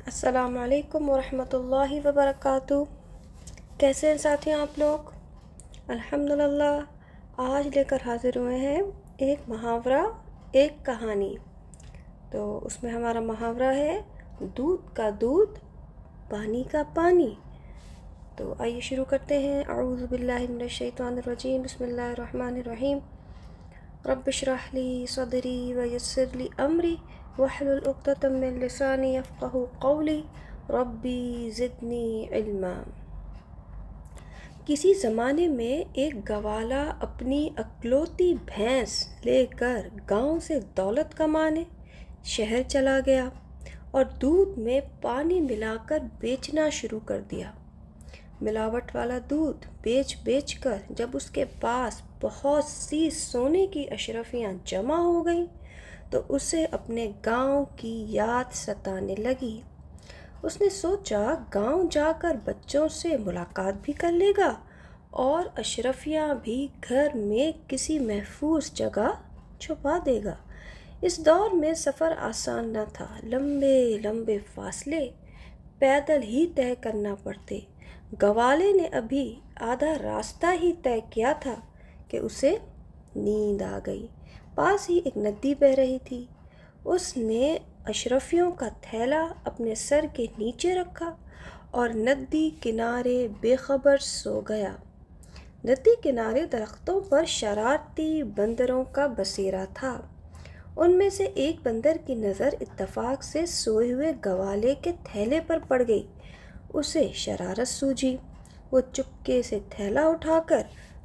السلام علیکم ورحمۃ اللہ وبرکاتہ۔ کیسے ہیں ساتھیوں آپ لوگ؟ الحمدللہ آج لے کر حاضر ہوئے ہیں ایک محاورہ، ایک کہانی۔ تو اس میں ہمارا محاورہ ہے دودھ کا دودھ، پانی کا پانی۔ تو آئیے شروع کرتے ہیں۔ اعوذ باللہ من الشیطان الرجیم، بسم اللہ الرحمن الرحیم۔ رب اشرح لی صدری ویسر لی امری واحلل عقدۃ من لسانی یفقہوا قولی ربی زدنی علما۔ کسی زمانے میں ایک گوالا اپنی اکلوتی بھینس لے کر گاؤں سے دولت کمانے شہر چلا گیا اور دودھ میں پانی ملا کر بیچنا شروع کر دیا۔ ملاوٹ والا دودھ بیچ کر جب اس کے پاس بہت سی سونے کی اشرفیاں جمع ہو گئیں تو اسے اپنے گاؤں کی یاد ستانے لگی۔ اس نے سوچا گاؤں جا کر بچوں سے ملاقات بھی کر لے گا اور اشرفیاں بھی گھر میں کسی محفوظ جگہ چھپا دے گا۔ اس دور میں سفر آسان نہ تھا، لمبے لمبے فاصلے پیدل ہی طے کرنا پڑتے۔ گوالے نے ابھی آدھا راستہ ہی طے کیا تھا کہ اسے نیند آ گئی۔ پاس ہی ایک ندی بہہ رہی تھی۔ اس نے اشرفیوں کا تھیلا اپنے سر کے نیچے رکھا اور ندی کنارے بے خبر سو گیا۔ ندی کنارے درختوں پر شرارتی بندروں کا بسیرا تھا۔ ان میں سے ایک بندر کی نظر اتفاق سے سوئے ہوئے گوالے کے تھیلے پر پڑ گئی۔ اسے شرارت سوجھی، وہ چپکے سے تھیلا اٹھا کر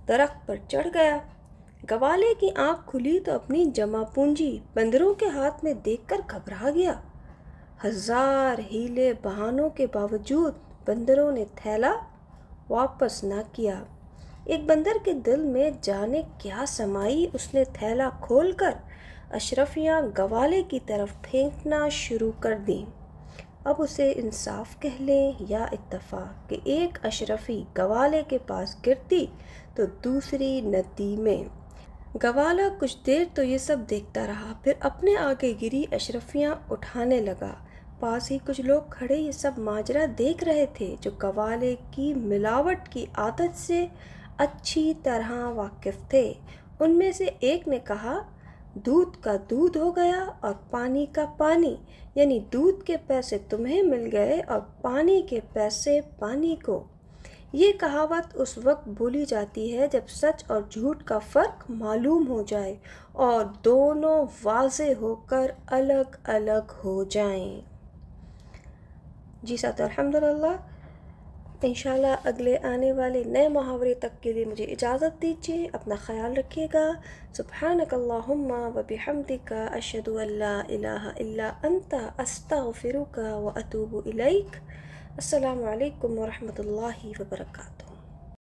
درخت پر چڑھ گیا۔ گوالے کی آنکھ کھلی تو اپنی جمع پونجی بندروں کے ہاتھ میں دیکھ کر گھبرا گیا۔ ہزار ہیلے بہانوں کے باوجود بندروں نے تھیلا واپس نہ کیا۔ ایک بندر کے دل میں جانے کیا سمائی، اس نے تھیلا کھول کر اشرفیاں گوالے کی طرف پھینکنا شروع کر دیں۔ اب اسے انصاف کہہ لیں یا اتفاق کہ ایک اشرفی گوالے کے پاس گرتی تو دوسری ندی میں۔ گوالا کچھ دیر تو یہ سب دیکھتا رہا، پھر اپنے آگے گری اشرفیاں اٹھانے لگا۔ پاس ہی کچھ لوگ کھڑے یہ سب ماجرا دیکھ رہے تھے جو گوالے کی ملاوٹ کی عادت سے اچھی طرح واقف تھے۔ ان میں سے ایک نے کہا، دودھ کا دودھ ہو گیا اور پانی کا پانی، یعنی دودھ کے پیسے تمہیں مل گئے اور پانی کے پیسے پانی کو۔ یہ کہاوت اس وقت بولی جاتی ہے جب سچ اور جھوٹ کا فرق معلوم ہو جائے اور دونوں واضح ہو کر الگ الگ ہو جائیں۔ جی ساتھ الحمدللہ انشاءاللہ اگلے آنے والے نئے محاورے تک کے لیے مجھے اجازت دیجیے۔ اپنا خیال رکھیے گا۔ سبحانک اللہم و بحمدک، اشہد ان لا الہ الا انت، استغفرک و اتوب الیک۔ السلام علیکم ورحمۃ اللہ وبرکاتہ۔